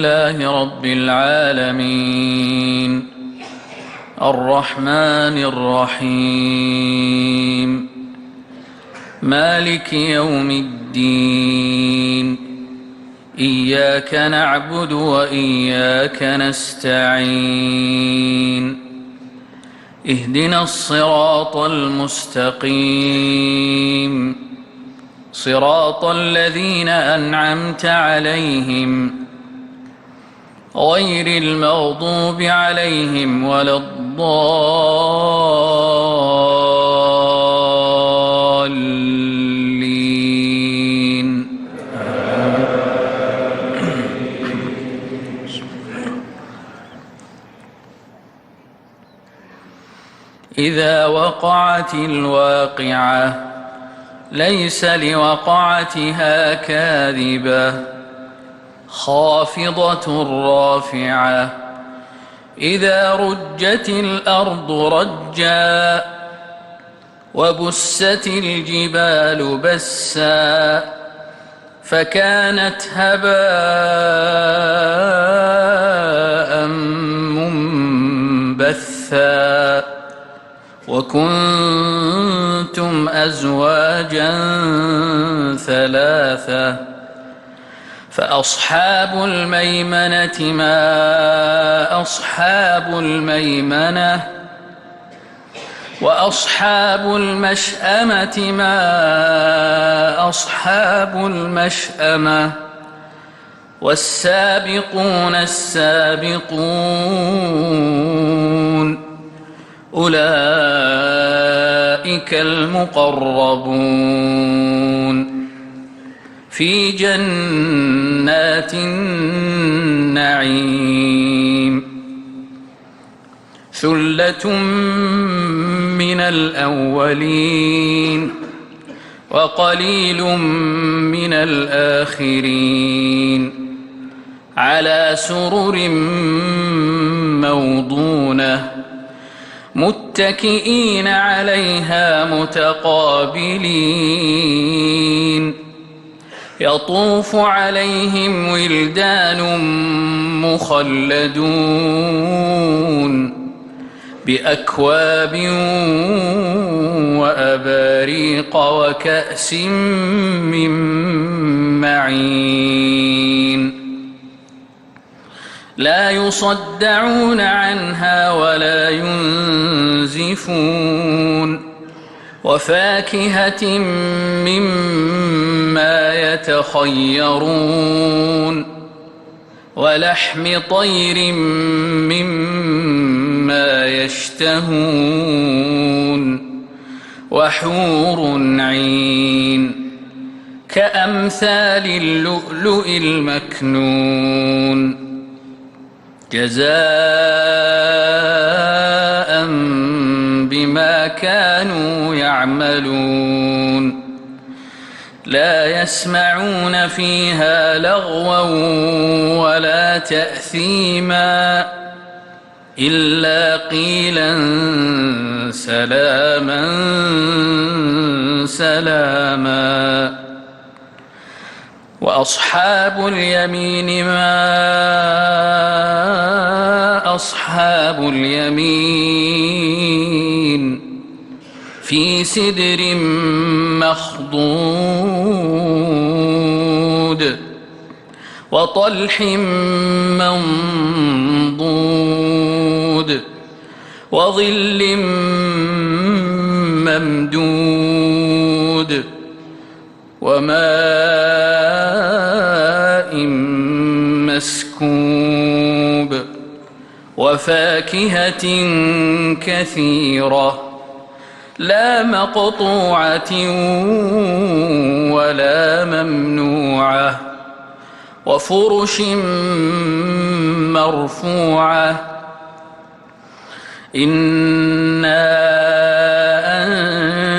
لله رب العالمين الرحمن الرحيم مالك يوم الدين إياك نعبد وإياك نستعين اهدنا الصراط المستقيم صراط الذين أنعمت عليهم غير المغضوب عليهم ولا الضالين إذا وقعت الواقعة ليس لوقعتها كاذبة خافضة رافعة إذا رجت الأرض رجا وبست الجبال بسا فكانت هباء منبثا وكنتم أزواجا ثلاثة فأصحاب الميمنة ما أصحاب الميمنة وأصحاب المشأمة ما أصحاب المشأمة والسابقون السابقون أولئك المقربون في جنات النعيم ثلة من الأولين وقليل من الآخرين على سرر موضونة متكئين عليها متقابلين يطوف عليهم ولدان مخلدون بأكواب وأباريق وكأس من معين لا يصدعون عنها ولا ينزفون وفاكهة مما يتخيرون ولحم طير مما يشتهون وحور عين كأمثال اللؤلؤ المكنون جزاء بما كانوا يعملون لا يسمعون فيها لغوا ولا تأثيما إلا قيلا سلاما سلاما وأصحاب اليمين ما أصحاب اليمين في سدر مخضود وطلح منضود وظل ممدود وماء مسكوب وفاكهة كثيرة لا مقطوعة ولا ممنوعة وفرش مرفوعة إنا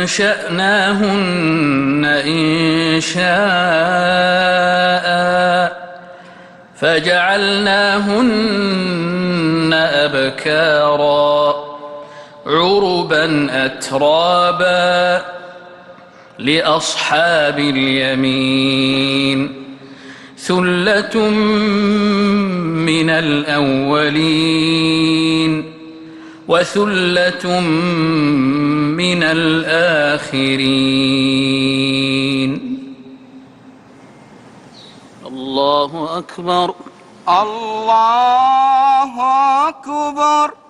أنشأناهن إنشاء فجعلناهن أبكارا عربا أترابا لأصحاب اليمين ثلة من الأولين وثلة من الآخرين. الله أكبر. الله أكبر.